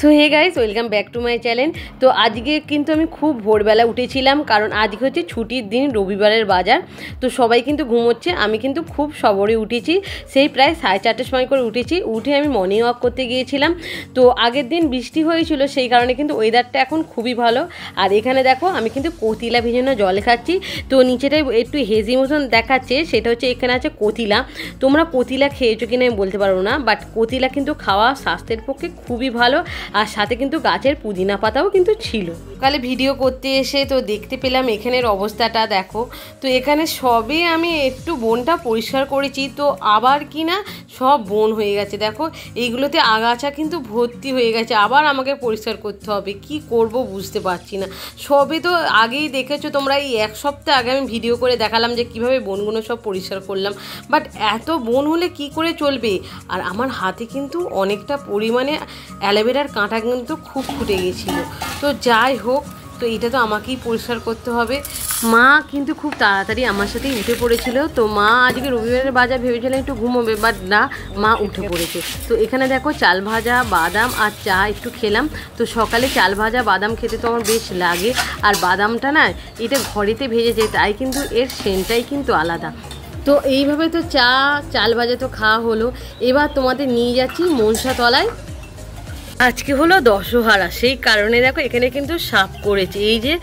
So hey guys, welcome back to my channel. তো আজকে কিন্তু আমি খুব ভোরবেলা উঠেছিলাম, কারণ আজকে হচ্ছে ছুটির দিন, রবিবারের বাজার। তো সবাই কিন্তু ঘুমোচ্ছে, আমি কিন্তু খুব সবরে উঠেছি, সেই প্রায় 4:30টার সময় করে উঠেছি। উঠে আমি মর্নিং ওয়াক করতে গিয়েছিলাম। তো আগের দিন বৃষ্টি হয়েছিল, সেই কারণে কিন্তু ওয়েদারটা এখন খুবই ভালো। আর এখানে দেখো আমি কিন্তু কতিলা ভিজানো জল খাচ্ছি। তো নিচেটাই একটু হেজি মতন দেখাচ্ছে, সেটা হচ্ছে এখানে আছে কতিলা। তোমরা কতিলা খেয়েছো কিনা আমি বলতে পারবো না, বাট কতিলা কিন্তু খাওয়া স্বাস্থ্যের পক্ষে খুবই ভালো। আর সাথে কিন্তু গাছের পুদিনা পাতাও কিন্তু ছিল। সকালে ভিডিও করতে এসে তো দেখতে পেলাম এখানের অবস্থাটা দেখো। তো এখানে সবে আমি একটু বনটা পরিষ্কার করেছি, তো আবার কি না সব বন হয়ে গেছে। দেখো এইগুলোতে আগাছা কিন্তু ভর্তি হয়ে গেছে, আবার আমাকে পরিষ্কার করতে হবে। কি করব বুঝতে পারছি না। সবে তো আগেই দেখেছো তোমরা, এই এক সপ্তাহ আগে আমি ভিডিও করে দেখালাম যে কিভাবে বনগুলো সব পরিষ্কার করলাম। বাট এত বন হলে কি করে চলবে। আর আমার হাতে কিন্তু অনেকটা পরিমাণে অ্যালোভেরার কাঁটা কিন্তু খুব ফুটে গেছিলো। তো যাই হোক, তো এটা তো আমাকেই পরিষ্কার করতে হবে। মা কিন্তু খুব তাড়াতাড়ি আমার সাথেই উঠে পড়েছিল। তো মা আজকে রবিবারের বাজার ভেবেছিলেন একটু ঘুমোবে, বাট না, মা উঠে পড়েছে। তো এখানে দেখো চাল ভাজা, বাদাম আর চা একটু খেলাম। তো সকালে চাল ভাজা বাদাম খেতে তো আমার বেশ লাগে। আর বাদামটা না এটা ঘরেতে ভেজেছে, তাই কিন্তু এর সেন্টটাই কিন্তু আলাদা। তো এইভাবে তো চাল ভাজা তো খাওয়া হলো। এবার তোমাদের নিয়ে যাচ্ছি মনসাতলায়। আজকে হলো দশহারা, সেই কারণে দেখো এখানে কিন্তু সাপ করেছে। এই যে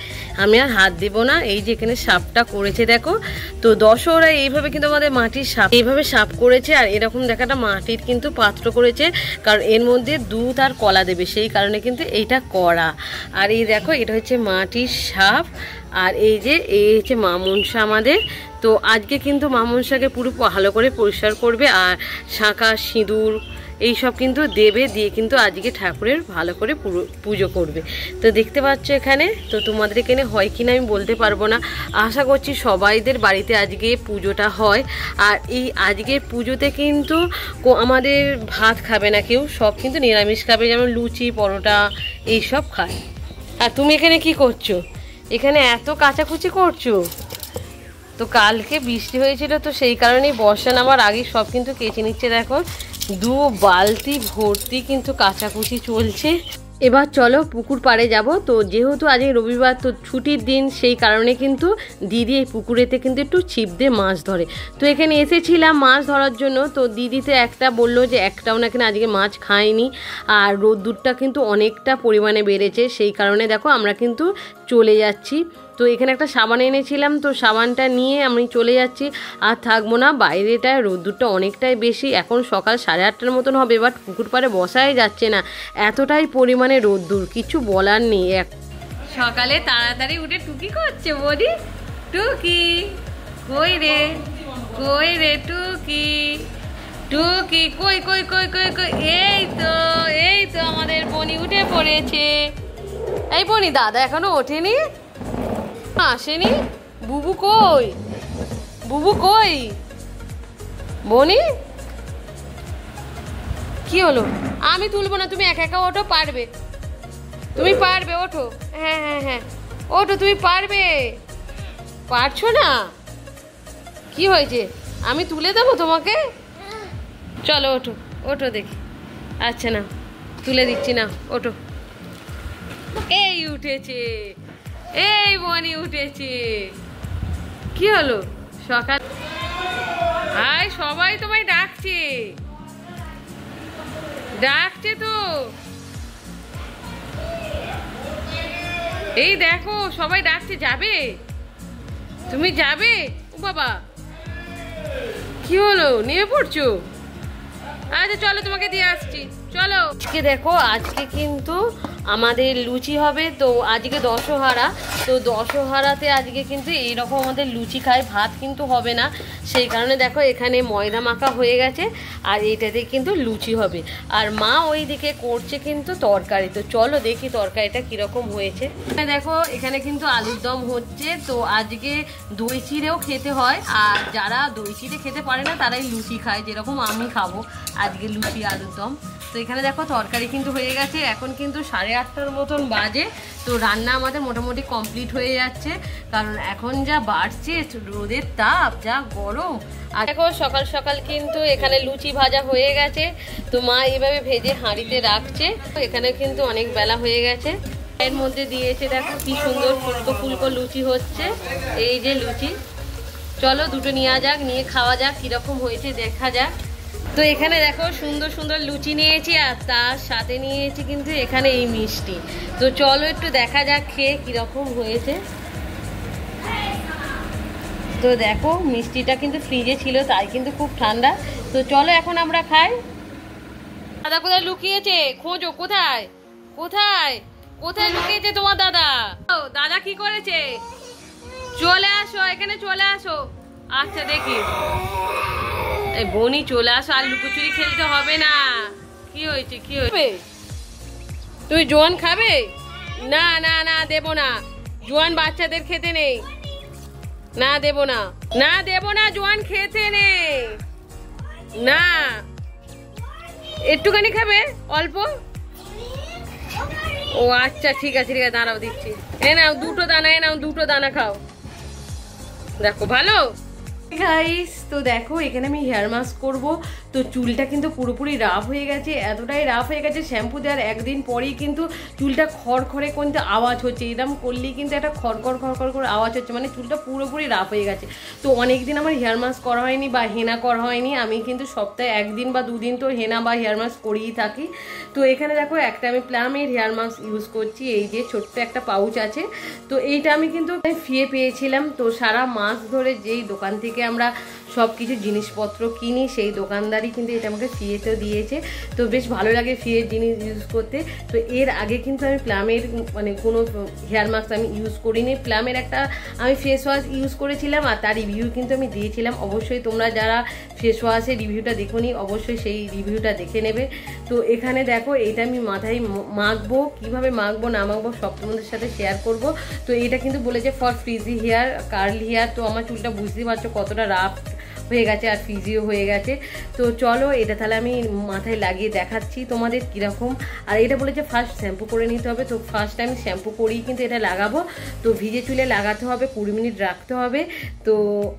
আমি আর হাত দেবো না, এই যে এখানে সাপটা করেছে দেখো। তো দশহারা এইভাবে কিন্তু আমাদের মাটির সাপ এইভাবে সাপ করেছে। আর এরকম দেখাটা মাটির কিন্তু পাত্র করেছে, কারণ এর মধ্যে দুধ আর কলা দেবে, সেই কারণে কিন্তু এইটা করা। আর এই দেখো এটা হচ্ছে মাটির সাপ। আর এই যে এই হচ্ছে মা মনসা আমাদের। তো আজকে কিন্তু মা মনসাকে পুরো ভালো করে পরিষ্কার করবে, আর শাঁখা সিঁদুর এইসব কিন্তু দেবে, দিয়ে কিন্তু আজকে ঠাকুরের ভালো করে পুজো করবে। তো দেখতে পাচ্ছ এখানে। তো তোমাদের এখানে হয় কিনা আমি বলতে পারবো না, আশা করছি সবাইদের বাড়িতে আজকে পুজোটা হয়। আর এই আজকের পুজোতে কিন্তু আমাদের ভাত খাবে না কেউ, সব কিন্তু নিরামিষ খাবে, যেমন লুচি পরোটা এইসব খায়। আর তুমি এখানে কি করছো? এখানে এত কাচাকুচি করছো। তো কালকে বৃষ্টি হয়েছিল, তো সেই কারণেই বর্ষা নামার আগে সব কিন্তু কেচে নিচ্ছে। দেখো 2 বালতি ভর্তি কিন্তু কাচাকুচি চলছে। এবার চলো পুকুর পাড়ে যাব। তো যেহেতু আজকে রবিবার, তো ছুটির দিন, সেই কারণে কিন্তু দিদি এই পুকুরেতে কিন্তু একটু ছিপ দিয়ে মাছ ধরে। তো এখানে এসেছিলাম মাছ ধরার জন্য। তো দিদিতে একটা বললো যে একটাও না এখানে আজকে মাছ খায়নি। আর রোদ্দুরটা কিন্তু অনেকটা পরিমাণে বেড়েছে, সেই কারণে দেখো আমরা কিন্তু চলে যাচ্ছি। তো এখানে একটা সাবান এনেছিলাম, তো সাবানটা নিয়ে আমি চলে যাচ্ছি। আর থাকবো না, বাইরেটায় রোদ্দুরটা অনেকটাই বেশি। এখন সকাল 8:30টার মতন হবে, বাট পুকুর পাড়ে বসাই যাচ্ছে না, এতটাই পরিমাণে রোদ্দুর, কিছু বলার নেই। সকালে তাড়াতাড়ি উঠে টুকি করছে বলি। টুকি কই রে, কই রে টুকি, টুকি কই কই কই কই কই। এই তো আমাদের বনি উঠে পড়েছে। এই বনি, দাদা এখনো ওঠেনি, আসেনি। বুবু কই, বুবু কই? বনি কি হলো? আমি তুলবো না, তুমি একা একা ওঠো, পারবে, তুমি পারবে, ওঠো। হ্যাঁ হ্যাঁ হ্যাঁ ওঠো, তুমি পারবে। পারছো না? কি হয়েছে? আমি তুলে দেবো তোমাকে। চলো ওঠো, ওঠো দেখি। আচ্ছা না, তুলে দিচ্ছি না, ওঠো। এই উঠেছে, এই বনি উঠেছে। কি হলো? সকাল হাই, সবাই তোমায় ডাকছে, ডাকছে তো। এই দেখো সবাই ডাকছে, যাবে? তুমি যাবে? ও বাবা, কি হলো, নেমে পড়ছো? আচ্ছা চলো, তোমাকে দিয়ে আসছি, চলো। আজকে দেখো, আজকে কিন্তু আমাদের লুচি হবে। তো আজকে দশহারা, তো দশহারাতে আজকে কিন্তু এইরকম আমাদের লুচি খায়, ভাত কিন্তু হবে না। সেই কারণে দেখো এখানে ময়দা মাখা হয়ে গেছে, আর এইটাতে কিন্তু লুচি হবে। আর মা ওই দিকে করছে কিন্তু তরকারি। তো চলো দেখি তরকারিটা কীরকম হয়েছে। দেখো এখানে কিন্তু আলুর দম হচ্ছে। তো আজকে দই চিড়েও খেতে হয়, আর যারা দই চিড়ে খেতে পারে না তারাই লুচি খায়, যেরকম আমি খাবো আজকে লুচি আলুর দম। তো এখানে দেখো তরকারি কিন্তু হয়ে গেছে, এখন কিন্তু 8:30টার মতন বাজে। তো রান্না আমাদের মোটামুটি কমপ্লিট হয়ে যাচ্ছে, কারণ এখন যা বাড়ছে রোদের তাপ, যা গরম। আর দেখো সকাল সকাল কিন্তু এখানে লুচি ভাজা হয়ে গেছে, তো মা এইভাবে ভেজে হাঁড়িতে রাখছে। এখানে কিন্তু অনেক বেলা হয়ে গেছে। এর মধ্যে দিয়েছে দেখো কি সুন্দর ফুলকো ফুলকো লুচি হচ্ছে। এই যে লুচি, চলো দুটো নেওয়া যাক, নিয়ে খাওয়া যাক কিরকম হয়েছে দেখা যাক। তো এখানে দেখো সুন্দর সুন্দর লুচি নিয়েছি, আর তার সাথে নিয়েছি কিন্তু এখানে এই মিষ্টি। তো চলো একটু দেখা যাক খেয়ে কিরকম হয়েছে। তো দেখো মিষ্টিটা কিন্তু ফ্রিজে ছিল, তাই কিন্তু খুব ঠান্ডা। তো চলো এখন আমরা খাই। দাদা কোথায় লুকিয়েছে, খোঁজো, কোথায় কোথায় কোথায় লুকিয়েছে তোমার দাদা? দাদা কি করেছে? চলে আসো, এখানে চলে আসো। আচ্ছা দেখি, এই বনি চলে আসো, আর লুকোচুরি খেলতে হবে না। কি হয়েছে, কি হয়েছে? তুই জোয়ান খাবে? না না না, দেবো না, জোয়ান বাচ্চাদের খেতে নেই। না দেবো না, না দেবো না, জোয়ান খেতে নেই। না, একটুখানি খাবে, অল্প। ও আচ্ছা ঠিক আছে ঠিক আছে, দাঁড়াও দিচ্ছি। এ নাও দুটো দানা, এ নাও দুটো দানা খাও। দেখো ভালো গাইস। তো দেখো এখানে আমি হেয়ার মাস্ক করব। তো চুলটা কিন্তু পুরোপুরি রাফ হয়ে গেছে, এতটাই রাফ হয়ে গেছে শ্যাম্পু দেওয়ার একদিন পরেই কিন্তু চুলটা খড়খড়ে কিন্তু আওয়াজ হচ্ছে। এরকম করলেই কিন্তু একটা খড়খড় খড়খড় করে আওয়াজ হচ্ছে, মানে চুলটা পুরোপুরি রাফ হয়ে গেছে। তো অনেকদিন আমার হেয়ার মাস্ক করা হয়নি বা হেনা করা হয়নি। আমি কিন্তু সপ্তাহে একদিন বা দুদিন তো হেনা বা হেয়ার মাস্ক করেই থাকি। তো এখানে দেখো একটা আমি প্লামের হেয়ার মাস্ক ইউজ করছি। এই যে ছোট্ট একটা পাউচ আছে, তো এইটা আমি কিন্তু ফ্রিয়ে পেয়েছিলাম। তো সারা মাস ধরে যেই দোকান থেকে আমরা সব কিছু জিনিসপত্র কিনি, সেই দোকানদারই কিন্তু এটা আমাকে ফ্রিতেও দিয়েছে। তো বেশ ভালো লাগে ফ্রিয়ের জিনিস ইউজ করতে। তো এর আগে কিন্তু আমি প্লামের মানে কোনো হেয়ার মাস্ক আমি ইউজ করিনি। প্লামের একটা আমি ফেস ওয়াশ ইউজ করেছিলাম, আর তার রিভিউ কিন্তু আমি দিয়েছিলাম। অবশ্যই তোমরা যারা ফেস ওয়াশের রিভিউটা দেখোনি, অবশ্যই সেই রিভিউটা দেখে নেবে। তো এখানে দেখো এটা আমি মাথায় মাখবো, কিভাবে মাখবো না মাখবো সব তোমাদের সাথে শেয়ার করব। তো এটা কিন্তু বলেছে for frizzy hair, curly hair. তো আমার চুলটা বুঝতেই পারছো কতটা রাফ হয়ে গেছে আর ফ্রিজিও হয়ে গেছে। তো চলো এটা তাহলে আমি মাথায় লাগিয়ে দেখাচ্ছি তোমাদের কীরকম। আর এটা বলেছে ফার্স্ট শ্যাম্পু করে নিতে হবে। তো ফার্স্ট আমি শ্যাম্পু করেই কিন্তু এটা লাগাবো। তো ভিজে চুলে লাগাতে হবে, 20 মিনিট রাখতে হবে। তো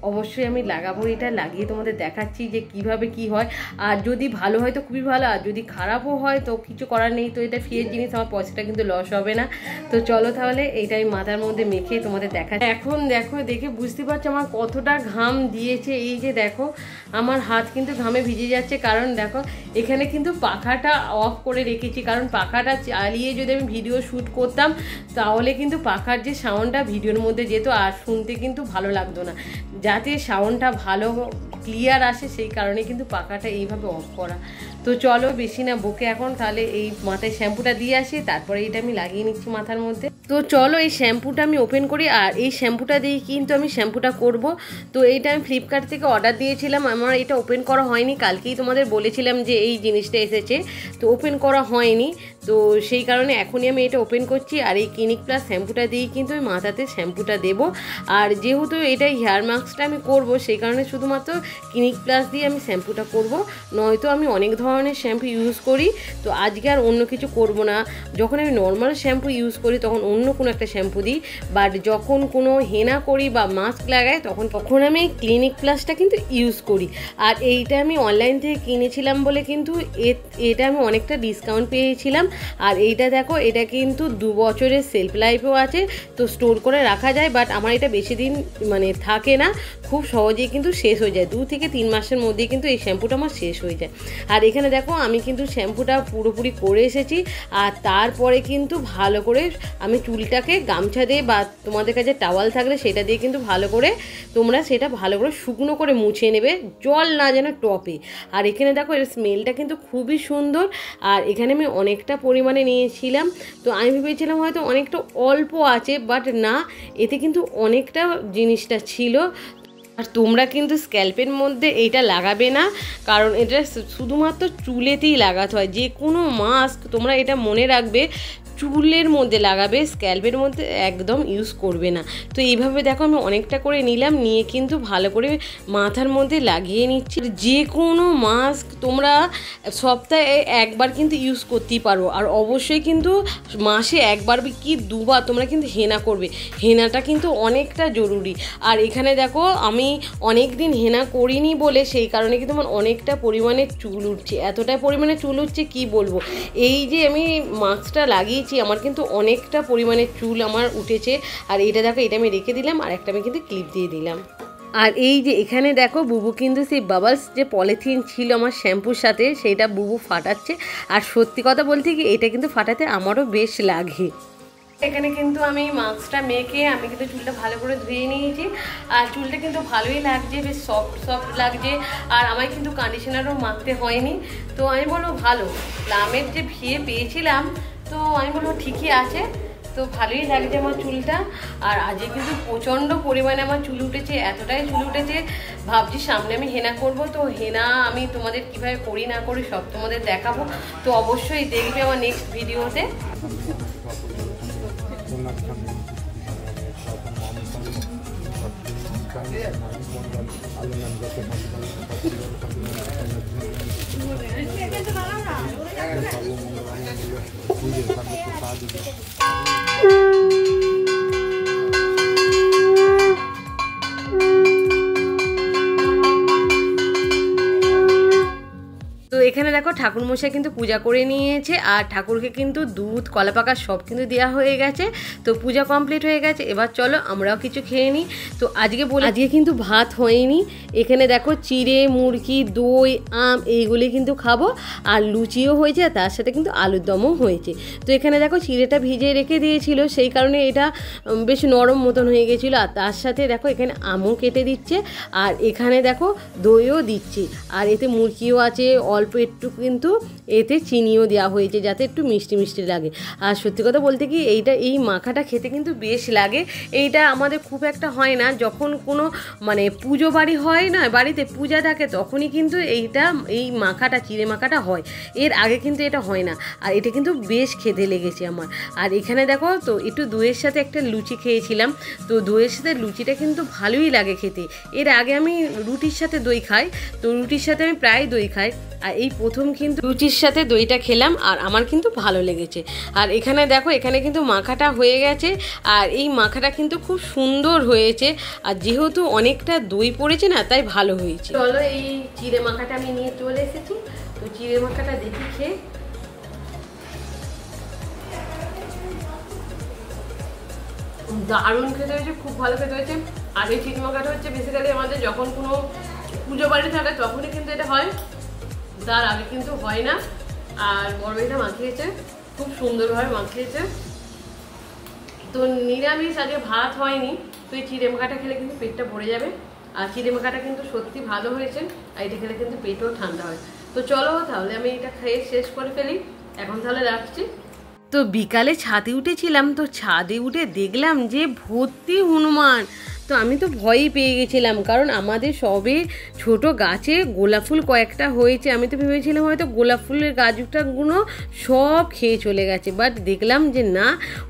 অবশ্যই আমি লাগাবো, এটা লাগিয়ে তোমাদের দেখাচ্ছি যে কিভাবে কি হয়। আর যদি ভালো হয় তো খুবই ভালো, আর যদি খারাপও হয় তো কিছু করার নেই। তো এটা ফ্রিয়ের জিনিস, আমার পয়সাটা কিন্তু লস হবে না। তো চলো তাহলে এইটা আমি মাথার মধ্যে মেখে তোমাদের দেখাচ্ছি। এখন দেখো, দেখে বুঝতে পারছো আমার কতটা ঘাম দিয়েছে। এই যে দেখো আমার হাত কিন্তু ঘামে ভিজে যাচ্ছে, কারণ দেখো এখানে কিন্তু পাখাটা অফ করে রেখেছি। কারণ পাখাটা চালিয়ে যদি আমি ভিডিও শ্যুট করতাম তাহলে কিন্তু পাখার যে সাউন্ডটা ভিডিওর মধ্যে যেত, আর শুনতে কিন্তু ভালো লাগতো না। যাতে সাউন্ডটা ভালো ক্লিয়ার আসে সেই কারণে কিন্তু পাখাটা এইভাবে অফ করা। তো চলো বেশি না বকে এখন তাহলে এই মাথায় শ্যাম্পুটা দিয়ে আসি, তারপরে এটা আমি লাগিয়ে নিচ্ছি মাথার মধ্যে। তো চলো এই শ্যাম্পুটা আমি ওপেন করি, আর এই শ্যাম্পুটা দিয়ে কিন্তু আমি শ্যাম্পুটা করব। তো এইটা আমি ফ্লিপকার্ট থেকে অর্ডার দিয়েছিলাম, আমার এটা ওপেন করা হয়নি। কালকেই তোমাদের বলেছিলাম যে এই জিনিসটা এসেছে, তো ওপেন করা হয়নি। তো সেই কারণে এখনই আমি এটা ওপেন করছি। আর এই ক্লিনিক প্লাস শ্যাম্পুটা দিয়েই কিন্তু আমি মাথাতে শ্যাম্পুটা দেবো। আর যেহেতু এটা হেয়ার মাস্কটা আমি করব, সেই কারণে শুধুমাত্র ক্লিনিক প্লাস দিয়ে আমি শ্যাম্পুটা করব। নয়তো আমি অনেক ধরনের শ্যাম্পু ইউজ করি, তো আজকে আর অন্য কিছু করব না। যখন আমি নর্মাল শ্যাম্পু ইউজ করি তখন অন্য কোনো একটা শ্যাম্পু দিই, বাট যখন কোনো হেনা করি বা মাস্ক লাগাই তখন আমি ক্লিনিক প্লাসটা কিন্তু ইউজ করি। আর এইটা আমি অনলাইন থেকে কিনেছিলাম বলে কিন্তু এটা আমি অনেকটা ডিসকাউন্ট পেয়েছিলাম। আর এইটা দেখো, এটা কিন্তু 2 বছরের সেলফ লাইফও আছে, তো স্টোর করে রাখা যায়। বাট আমার এটা বেশি দিন মানে থাকে না, খুব সহজেই কিন্তু শেষ হয়ে যায়। 2 থেকে 3 মাসের মধ্যেই কিন্তু এই শ্যাম্পুটা আমার শেষ হয়ে যায়। আর এখানে দেখো আমি কিন্তু শ্যাম্পুটা পুরোপুরি করে এসেছি। আর তারপরে কিন্তু ভালো করে আমি চুলটাকে গামছা দিয়ে বা তোমাদের কাছে টাওয়াল থাকলে সেটা দিয়ে কিন্তু ভালো করে তোমরা সেটা ভালো করে শুকনো করে মুছে নেবে, জল না যেন টপে। আর এখানে দেখো এর স্মেলটা কিন্তু খুবই সুন্দর। আর এখানে আমি অনেকটা পরিমাণে নিয়েছিলাম, তো আমি ভেবেছিলাম হয়তো অনেকটা অল্প আছে, বাট না, এতে কিন্তু অনেকটা জিনিসটা ছিল। আর তোমরা কিন্তু স্ক্যাল্পের মধ্যে এইটা লাগাবে না, কারণ এটা শুধুমাত্র চুলেতেই লাগাতে হয়। যে কোনো মাস্ক তোমরা এটা মনে রাখবে, চুলের মধ্যে লাগাবে, স্ক্যাল্পের মধ্যে একদম ইউজ করবে না। তো এইভাবে দেখো আমি অনেকটা করে নিলাম, নিয়ে কিন্তু ভালো করে মাথার মধ্যে লাগিয়ে নিচ্ছি। যে কোনো মাস্ক তোমরা সপ্তাহে একবার কিন্তু ইউজ করতেই পারো, আর অবশ্যই কিন্তু মাসে একবার কি দুবার তোমরা কিন্তু হেনা করবে। হেনাটা কিন্তু অনেকটা জরুরি। আর এখানে দেখো আমি অনেক দিন হেনা করিনি বলে সেই কারণে কিন্তু আমার অনেকটা পরিমাণে চুল উঠছে, এতটাই পরিমাণে চুল উঠছে কি বলবো। এই যে আমি মাস্কটা লাগিয়েছি আমার কিন্তু অনেকটা পরিমাণে চুল আমার উঠেছে। আর এটা দেখো, এটা আমি রেখে দিলাম, আর একটা আমি কিন্তু ক্লিপ দিয়ে দিলাম। আর এই যে এখানে দেখো বুবু কিন্তু সেই বাবলস যে পলিথিন ছিল আমার শ্যাম্পুর সাথে সেইটা বুবু ফাটাচ্ছে। আর সত্যি কথা বলতে কি এটা কিন্তু ফাটাতে আমারও বেশ লাগে। এখানে কিন্তু আমি মাস্কটা মেখে আমি কিন্তু চুলটা ভালো করে ধুয়ে নিয়েছি, আর চুলটা কিন্তু ভালোই লাগছে, বেশ সফট সফট লাগছে। আর আমায় কিন্তু কন্ডিশনারও মাখতে হয়নি। তো আমি বলবো ভালো, প্লামের যে ভিয়ে পেয়েছিলাম তো আমি বলবো ঠিকই আছে। তো ভালোই লাগছে আমার চুলটা। আর আজকে কিন্তু প্রচণ্ড পরিমাণে আমার চুল উঠেছে, এতটাই চুল উঠেছে ভাবছি সামনে আমি হেনা করব। তো হেনা আমি তোমাদের কিভাবে করি না করি সব তোমাদের দেখাবো। তো অবশ্যই দেখবে আমার নেক্সট ভিডিওতে। তো এখানে দেখো ঠাকুরমশাই কিন্তু পূজা করে নিয়েছে, আর ঠাকুরকে কিন্তু দুধ কলা পাকা সব কিন্তু দেওয়া হয়ে গেছে। তো পূজা কমপ্লিট হয়ে গেছে, এবার চলো আমরাও কিছু খেয়ে নিই। তো আজকে কিন্তু ভাত হয়নি। এখানে দেখো চিড়ে, মুরগি, দই, আম এইগুলি কিন্তু খাবো, আর লুচিও হয়েছে, আর তার সাথে কিন্তু আলুর দমও হয়েছে। তো এখানে দেখো চিড়েটা ভিজে রেখে দিয়েছিল সেই কারণে এটা বেশ নরম মতন হয়ে গেছিলো। আর তার সাথে দেখো এখানে আমও কেটে দিচ্ছে, আর এখানে দেখো দইও দিচ্ছি, আর এতে মুরগিও আছে, অল্প একটু কিন্তু এতে চিনিও দেওয়া হয়েছে যাতে একটু মিষ্টি মিষ্টি লাগে। আর সত্যি কথা বলতে কি এই মাখাটা খেতে কিন্তু বেশ লাগে। এইটা আমাদের খুব একটা হয় না, যখন কোনো মানে পুজো বাড়ি হয় না, বাড়িতে পূজা থাকে তখনই কিন্তু এই মাখাটা, চিড়ে মাখাটা হয়। এর আগে কিন্তু এটা হয় না। আর এটা কিন্তু বেশ খেতে লেগেছে আমার। আর এখানে দেখো তো একটু দইয়ের সাথে একটা লুচি খেয়েছিলাম। তো দইয়ের সাথে লুচিটা কিন্তু ভালোই লাগে খেতে। এর আগে আমি রুটির সাথে দই খাই, তো রুটির সাথে আমি প্রায় দই খাই, আর এই প্রথম কিন্তু লুচির সাথে দইটা খেলাম, আর আমার কিন্তু ভালো লেগেছে। আর এখানে দেখো এখানে কিন্তু মাখাটা হয়ে গেছে, আর এই মাখাটা কিন্তু খুব সুন্দর হয়েছে। আর যেহেতু অনেকটা দই পড়েছে না, তাই ভালো হয়েছে। চলো এই চিড়ে মাখাটা আমি নিয়ে চলে এসেছি। তো চিড়ে মাখাটা দেখি খেয়ে। দারুণ খেতে হয়েছে, খুব ভালো খেতে হয়েছে। আর এই চিড়ে মাখাটা হচ্ছে বেসিক্যালি আমাদের যখন কোনো পুজো বাড়ি থাকে তখনই কিন্তু এটা হয়, তার আগে কিন্তু হয় না। আর বড় মেয়েটা মাখিয়েছে, খুব সুন্দরভাবে মাখিয়েছে। তো নিরামিষ আগে ভাত হয়নি, তো এই চিড়ে মাখাটা খেলে কিন্তু পেটটা ভরে যাবে। আর চিড়ে মাখাটা কিন্তু সত্যি ভালো হয়েছে, আর এটা খেলে কিন্তু পেটও ঠান্ডা হয়। তো চলো তাহলে আমি এটা খেয়ে শেষ করে ফেলি, এখন তাহলে রাখছি। তো বিকালে ছাদে উঠেছিলাম, তো ছাদে উঠে দেখলাম যে ভর্তি হনুমান। তো আমি তো ভয়ই পেয়ে গেছিলাম, কারণ আমাদের সবে ছোট গাছে গোলাপ ফুল কয়েকটা হয়েছে। আমি তো ভেবেছিলাম হয়তো গোলাপ ফুলের গাছটাগুলো সব খেয়ে চলে গেছে, বাট দেখলাম যে না,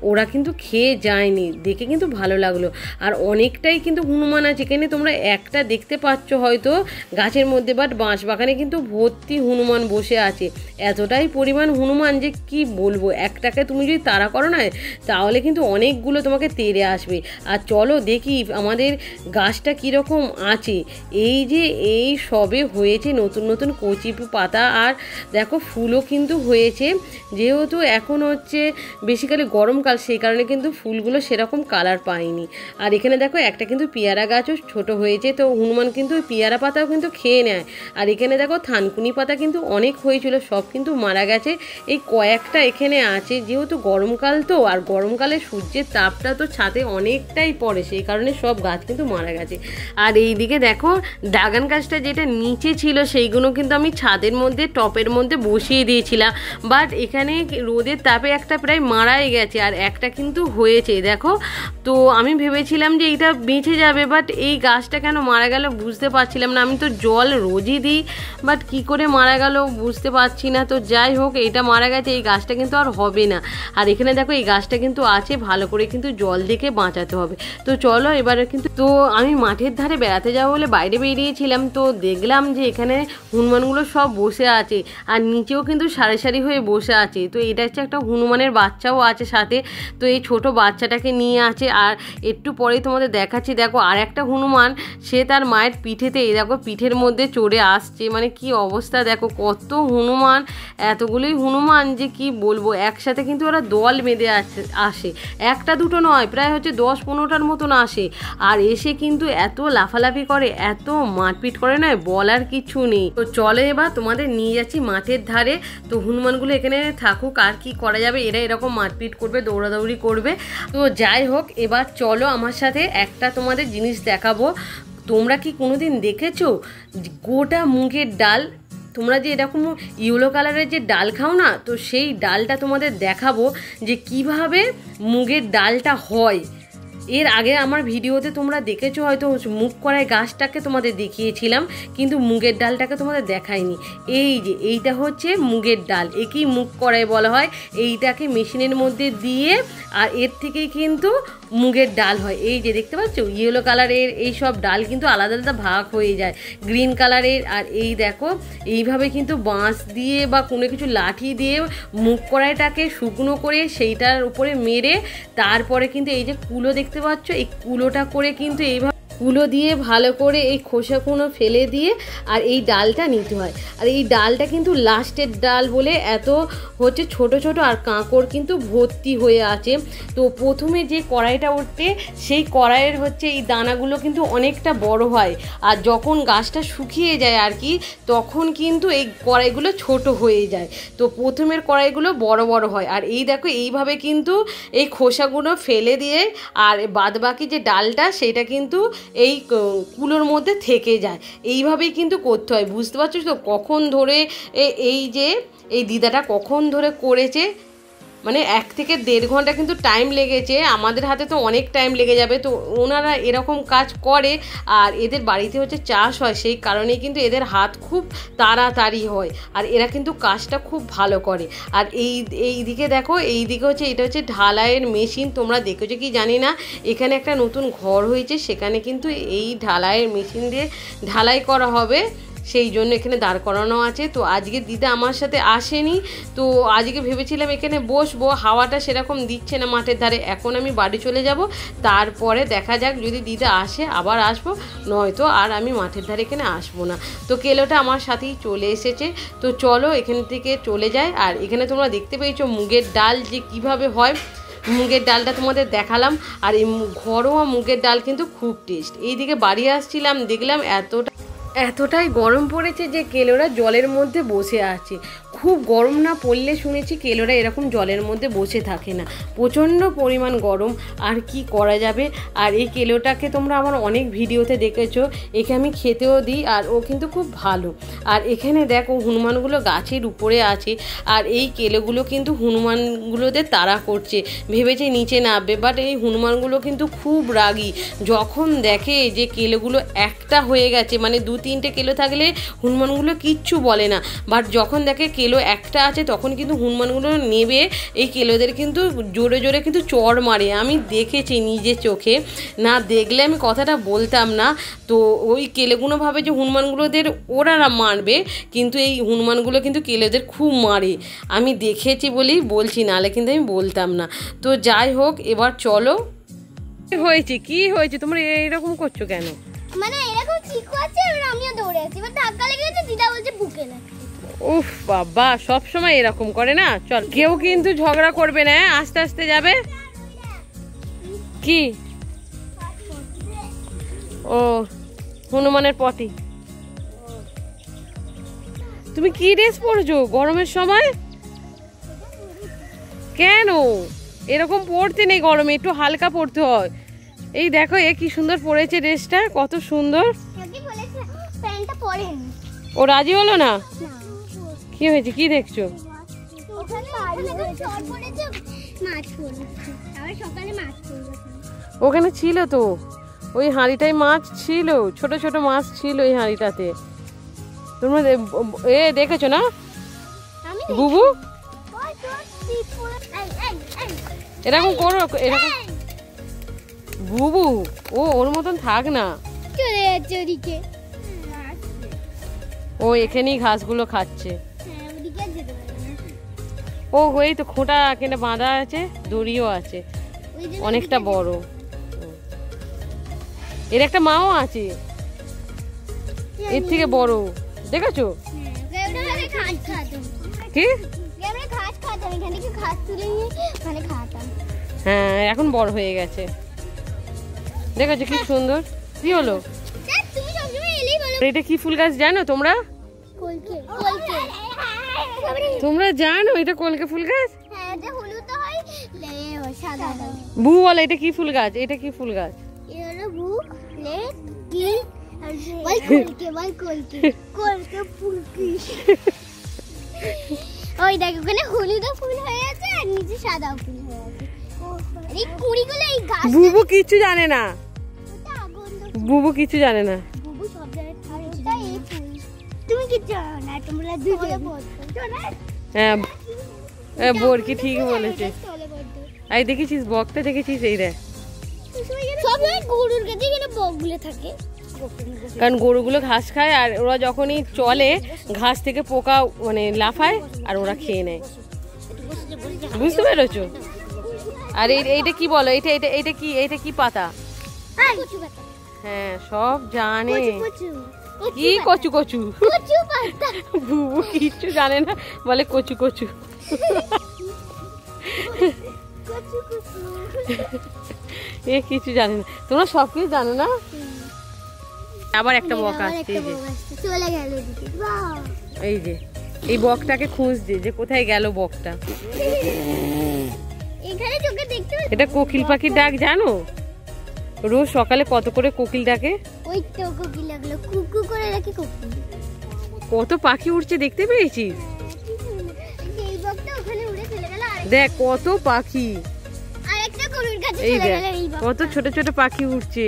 ওরা কিন্তু খেয়ে যায়নি। দেখে কিন্তু ভালো লাগলো। আর অনেকটাই কিন্তু হনুমান আছে এখানে, তোমরা একটা দেখতে পাচ্ছ হয়তো গাছের মধ্যে, বাট বাঁশ বাগানে কিন্তু ভর্তি হনুমান বসে আছে। এতটাই পরিমাণ হনুমান যে কি বলবো, একটাকে তুমি যদি তাড়া করো না তাহলে কিন্তু অনেকগুলো তোমাকে তেড়ে আসবে। আর চলো দেখি আমাদের গাছটা কীরকম আছে। এই সবে হয়েছে নতুন নতুন কচি পাতা, আর দেখো ফুলও কিন্তু হয়েছে। যেহেতু এখন হচ্ছে বেসিক্যালি গরমকাল, সেই কারণে কিন্তু ফুলগুলো সেরকম কালার পায়নি। আর এখানে দেখো একটা কিন্তু পেয়ারা গাছও ছোট হয়েছে, তো হনুমান কিন্তু পেয়ারা পাতাও কিন্তু খেয়ে নেয়। আর এখানে দেখো থানকুনি পাতা কিন্তু অনেক হয়েছিল, সব কিন্তু মারা গেছে। এই কয়েকটা এখানে আছে, যেহেতু গরমকাল তো, আর গরমকালে সূর্যের তাপটা তো ছাদে অনেকটাই পড়ে, সেই কারণে সব সব গাছ কিন্তু মারা গেছে। আর এইদিকে দেখো ড্রাগন গাছটা যেটা নিচে ছিল সেইগুলো কিন্তু আমি ছাদের মধ্যে টপের মধ্যে বসিয়ে দিয়েছিলাম, বাট এখানে রোদের তাপে একটা প্রায় মারাই গেছে আর একটা কিন্তু হয়েছে দেখো। তো আমি ভেবেছিলাম যে এইটা বেঁচে যাবে, বাট এই গাছটা কেন মারা গেল বুঝতে পারছিলাম না। আমি তো জল রোজই দিই, বাট কি করে মারা গেল বুঝতে পারছি না। তো যাই হোক, এটা মারা গেছে, এই গাছটা কিন্তু আর হবে না। আর এখানে দেখো এই গাছটা কিন্তু আছে, ভালো করে কিন্তু জল দেখে বাঁচাতে হবে। তো চলো এবারে কিন্তু, তো আমি মাঠের ধারে বেড়াতে যাবো বলে বাইরে বেরিয়েছিলাম, তো দেখলাম যে এখানে হনুমানগুলো সব বসে আছে আর নিচেও কিন্তু সারি সারি হয়ে বসে আছে। তো এটা হচ্ছে একটা হনুমানের বাচ্চাও আছে সাথে, তো এই ছোট বাচ্চাটাকে নিয়ে আছে। আর একটু পরেই তোমাদের দেখাচ্ছি, দেখো আর একটা হনুমান সে তার মায়ের পিঠেতে, এই দেখো পিঠের মধ্যে চড়ে আসছে, মানে কি অবস্থা দেখো, কত হনুমান, এতগুলোই হনুমান যে কি বলবো। একসাথে কিন্তু ওরা দল বেঁধে আসে, একটা দুটো নয়, প্রায় হচ্ছে 10-15টার মতন আসে। আর এসে কিন্তু এত লাফালাফি করে, এত মারপিট করে, না বলার কিছু নেই। তো চলো এবার তোমাদের নিয়ে যাচ্ছি মাঠের ধারে। তো হনুমানগুলো এখানে থাকুক, আর কি করা যাবে, এরা এরকম মারপিট করবে, দৌড়াদৌড়ি করবে। তো যাই হোক, এবার চলো আমার সাথে একটা তোমাদের জিনিস দেখাবো। তোমরা কি কোনোদিন দেখেছো গোটা মুগের ডাল? তোমরা যে এরকম ইয়েলো কালারের যে ডাল খাও না, তো সেই ডালটা তোমাদের দেখাবো যে কিভাবে মুগের ডালটা হয়। এর আগে আমার ভিডিওতে তোমরা দেখেছো হয়তো, মুগ কড়াই গাছটাকে তোমাদের দেখিয়েছিলাম, কিন্তু মুগের ডালটাকে তোমাদের দেখাইনি। এই যে এইটা হচ্ছে মুগের ডাল, একেই মুগ কড়াই বলা হয়। এইটাকে মেশিনের মধ্যে দিয়ে আর এর থেকেই কিন্তু মুগের ডাল হয়। এই যে দেখতে পাচ্ছ ইয়েলো কালারের এই সব ডাল কিন্তু আলাদা আলাদা ভাগ হয়ে যায়, গ্রিন কালারের। আর এই দেখো এইভাবে কিন্তু বাঁশ দিয়ে বা কোনো কিছু লাঠি দিয়ে মুগ কড়াইটাকে শুকনো করে সেইটার উপরে মেরে তারপরে কিন্তু এই যে কুলো দেখতে পাচ্ছ, এই কুলোটা করে কিন্তু এইভাবে কুলো দিয়ে ভালো করে এই খোসাগুলো ফেলে দিয়ে আর এই ডালটা নিতে হয়। আর এই ডালটা কিন্তু লাস্টের ডাল বলে এত হচ্ছে ছোট ছোট আর কাঁকড় কিন্তু ভর্তি হয়ে আছে। তো প্রথমে যে কড়াইটা উঠতে সেই কড়াইয়ের হচ্ছে এই দানাগুলো কিন্তু অনেকটা বড় হয়, আর যখন গাছটা শুকিয়ে যায় আর কি, তখন কিন্তু এই কড়াইগুলো ছোট হয়ে যায়। তো প্রথমের কড়াইগুলো বড় বড় হয়। আর এই দেখো এইভাবে কিন্তু এই খোসাগুলো ফেলে দিয়ে আর বাদবাকি যে ডালটা সেটা কিন্তু এই কুলোর মধ্যে থেকে যায়। এইভাবেই কিন্তু করতে হয়, বুঝতে পারছো তো কখন ধরে এই যে এই দিদাটা কখন ধরে করেছে, মানে 1 থেকে 1.5 ঘন্টা কিন্তু টাইম লেগেছে। আমাদের হাতে তো অনেক টাইম লেগে যাবে। তো ওনারা এরকম কাজ করে আর এদের বাড়িতে হচ্ছে চাষ হয়, সেই কারণেই কিন্তু এদের হাত খুব তাড়াতাড়ি হয় আর এরা কিন্তু কাজটা খুব ভালো করে। আর এই দিকে দেখো, এই দিকে হচ্ছে এটা হচ্ছে ঢালাইয়ের মেশিন। তোমরা দেখেছো কি জানি না, এখানে একটা নতুন ঘর হয়েছে, সেখানে কিন্তু এই ঢালাইয়ের মেশিন দিয়ে ঢালাই করা হবে, সেই জন্য এখানে দাঁড় করানো আছে। তো আজকে দিদা আমার সাথে আসেনি, তো আজকে ভেবেছিলাম এখানে বসবো, হাওয়াটা সেরকম দিচ্ছে না মাঠের ধারে। এখন আমি বাড়ি চলে যাব, তারপরে দেখা যাক, যদি দিদা আসে আবার আসবো, নয়তো আর আমি মাঠের ধারে এখানে আসবো না। তো কেলোটা আমার সাথেই চলে এসেছে। তো চলো এখান থেকে চলে যায়। আর এখানে তোমরা দেখতে পেয়েছো মুগের ডাল যে কিভাবে হয়, মুগের ডালটা তোমাদের দেখালাম। আর এই ঘরোয়া মুগের ডাল কিন্তু খুব টেস্ট। এইদিকে বাড়ি আসছিলাম, দেখলাম এতটাই গরম পড়েছে যে কেলোরা জলের মধ্যে বসে আছে। খুব গরম না পড়লে শুনেছি কেলোরা এরকম জলের মধ্যে বসে থাকে না, প্রচণ্ড পরিমাণ গরম। আর কি করা যাবে। আর এই কেলোটাকে তোমরা আমার অনেক ভিডিওতে দেখেছো, একে আমি খেতেও দিই আর ও কিন্তু খুব ভালো। আর এখানে দেখো হনুমানগুলো গাছের উপরে আছে, আর এই কেলোগুলো কিন্তু হনুমানগুলোদের তাড়া করছে, ভেবেছে নিচে নামবে, বাট এই হনুমানগুলো কিন্তু খুব রাগী। যখন দেখে যে কেলোগুলো একটা হয়ে গেছে, মানে 2-3টে কেলো থাকলে হনুমানগুলো কিচ্ছু বলে না, বাট যখন দেখে কেলো একটা আছে তখন কিন্তু হনুমানগুলো নেবে এই কেলোদের কিন্তু জোরে জোরে কিন্তু চড় মারে। আমি দেখেছি নিজের চোখে, না দেখলে আমি কথাটা বলতাম না। তো ওই কেলোগুলো ভাবে যে হনুমানগুলোদের ওরা মারবে, কিন্তু এই হনুমানগুলো কিন্তু কেলোদের খুব মারে। আমি দেখেছি বলেই বলছি, নাহলে কিন্তু আমি বলতাম না। তো যাই হোক, এবার চলো। হয়েছে কি হয়েছে, তোমরা এইরকম করছো কেন? মানে এরকম ঠিক আছে, এবার আমিও দৌড়ে আছি, এবার ধাক্কা লেগে গেছে, দিদা বলছে বুকে লাগছে। উফ বাবা, সব সময় এরকম করে না। চল, কেউ কিন্তু ঝগড়া করবে না, আস্তে আস্তে যাবে। কি ও হনুমানের পটি, তুমি কি ড্রেস পরছো গরমের সময়? কেন এরকম পরতে নেই গরমে, একটু হালকা পরতে হয়। এই দেখো এ কি সুন্দর পরেছে ড্রেসটা, কত সুন্দর। প্যান্টটা পরেনি। ও রাজি হলো না? কি হয়েছে, কি দেখছো? ওখানে ছিল তো, ওই হাঁড়িটায় মাছ ছিল, ছোট ছোট মাছ ছিল এই হাঁড়িটাতে। তোমরা এ দেখেছো না বুবু? এরকম করো, এরকম বুবু ও ওর মতন থাক না, চলে যাচ্ছে ওদিকে। ও এখানেই ঘাসগুলো খাচ্ছে। ও ওই তো খোঁটা কেটে বাঁধা আছে, দড়িও আছে, অনেকটা বড়। এর একটা মাও আছে এর থেকে বড়, দেখেছো কি? হ্যাঁ এখন বড় হয়ে গেছে, দেখেছো কি সুন্দর। কি হলো? এটা কি ফুল গাছ জানো তোমরা? তোমরা জানো এটা কলকে ফুল গাছ? বু বলো এটা কি ফুল গাছ? এটা কি ফুল গাছ? ওই দেখো ওখানে হলুদ ফুল হয়ে আছে আর নিচে সাদা ফুল হয়ে আছে। এই কুড়িগুলো এই গাছ। বুবু কিছু জানে না, বুবু কিছু জানে না। বুবু সব জায়গায় থাকে। তুমি কি জানো না? তোমরা দুজন হ্যাঁ বোর কি ঠিক বলেছে। এই দেখেছিস বকটা, দেখেছিস? এই রে সব গরুর কাছে এখানে বকগুলো থাকে, কারণ গরুগুলো ঘাস খায় আর ওরা যখনই চলে ঘাস থেকে পোকা মানে লাফায় আর ওরা খেয়ে নেয়, বুঝতে পেরেছো? আর এইটা কি বলো? এইটা কি পাতা? হ্যাঁ সব জানে। কি কচু কচু? বুবু কিচ্ছু জানে না, বলে কচু কচু। এ কিছু জানে না, তোমরা সব কিছু জানো না। আবার একটা বক আসছে, এই যে এই বকটাকে খুঁজছে যে কোথায় গেল বকটা। এটা কোকিল পাখির ডাক জানো? রোজ সকালে কত করে কোকিল ডাকে? ওই তো কোকিল লাগলো, কুকু করে ডাকে কোকিল। কত পাখি উড়ছে দেখতে পেয়েছিস? এই বকটা ওখানে উড়ে চলে গেল। দেখ কত পাখি, আরেকটা গরুর কাছে এই চলে দেখ গেল। এই বকটা কত ছোট ছোট পাখি উড়ছে,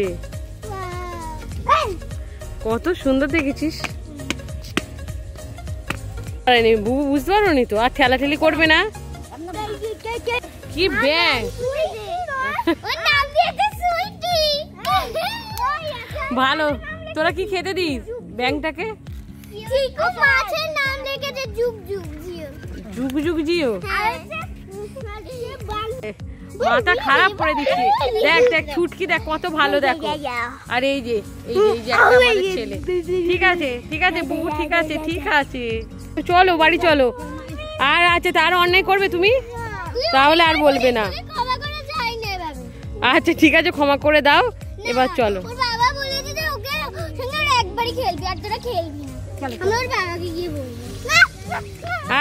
কত সুন্দর দেখেছিস? বুবু বুঝতে পারো নি তো, আর ঠেলাঠেলি করবে না। কি ব্যাং, ভালো। তোরা কি খেতে দিস ব্যাংটাকে? যুগ যুগ জিও। মাথা খারাপ করে দিচ্ছে। দেখ দেখ ছুটকি দেখ কত ভালো, দেখো। আর এই যে একটা আমাদের ছেলে। ঠিক আছে ঠিক আছে বুবু, ঠিক আছে ঠিক আছে, চলো বাড়ি চলো। আর আছে তার অন্যায় করবে তুমি, তাহলে আর বলবে না। আচ্ছা ঠিক আছে ক্ষমা করে দাও, এবার চলো।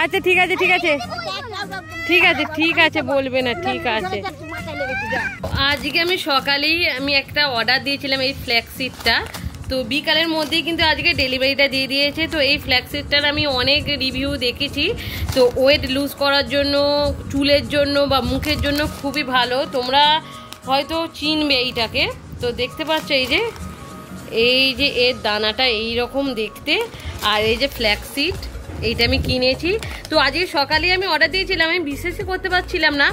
আচ্ছা ঠিক আছে ঠিক আছে ঠিক আছে ঠিক আছে বলবে না, ঠিক আছে। আজকে আমি সকালেই একটা অর্ডার দিয়েছিলাম এই ফ্ল্যাক্সিডটা, তো বিকালের মধ্যেই কিন্তু আজকে ডেলিভারিটা দিয়ে দিয়েছে। তো এই ফ্ল্যাক্সিডটার আমি অনেক রিভিউ দেখেছি, তো ওয়েট লুজ করার জন্য, চুলের জন্য বা মুখের জন্য খুবই ভালো। তোমরা হয়তো চিনবে এইটাকে। তো দেখতে পাচ্ছ এই যে এর দানাটা এই রকম দেখতে, আর এই যে ফ্ল্যাক্সিড এইটা আমি কিনেছি। তো আজকে সকালে আমি অর্ডার দিয়েছিলাম, আমি বিশ্বাসই করতে পারছিলাম না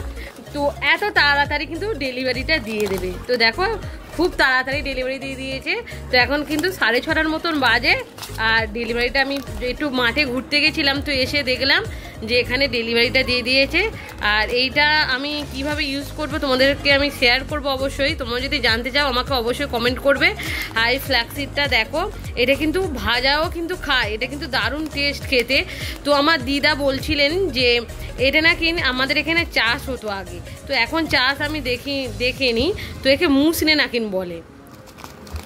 তো এত তাড়াতাড়ি কিন্তু ডেলিভারিটা দিয়ে দেবে। তো দেখো খুব তাড়াতাড়ি ডেলিভারি দিয়ে দিয়েছে। তো এখন কিন্তু 6:30 মতন বাজে, আর ডেলিভারিটা আমি একটু মাঠে ঘুরতে গেছিলাম, তো এসে দেখলাম যে এখানে ডেলিভারিটা দিয়ে দিয়েছে। আর এইটা আমি কিভাবে ইউজ করব তোমাদেরকে আমি শেয়ার করব অবশ্যই। তোমরা যদি জানতে চাও আমাকে অবশ্যই কমেন্ট করবে। আর এই ফ্ল্যাক্সিডটা দেখো, এটা কিন্তু ভাজাও কিন্তু খায়, এটা কিন্তু দারুণ টেস্ট খেতে। তো আমার দিদা বলছিলেন যে এটা নাকি আমাদের এখানে চাষ হতো আগে, তো এখন চাষ আমি দেখিনি। তো একে মুসনে নাকি বলে।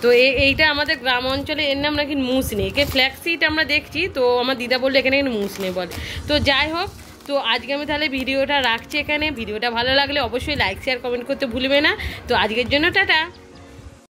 তো এইটা আমাদের গ্রাম অঞ্চলে এর নাম নাকি মুসনে, একে ফ্ল্যাক্সিড আমরা দেখছি। তো আমার দিদা বললো এখানে মুসনে বলে। তো যাই হোক, তো আজকে আমি তাহলে ভিডিওটা রাখছি এখানে। ভিডিওটা ভালো লাগলে অবশ্যই লাইক শেয়ার কমেন্ট করতে ভুলবে না। তো আজকের জন্য টাটা।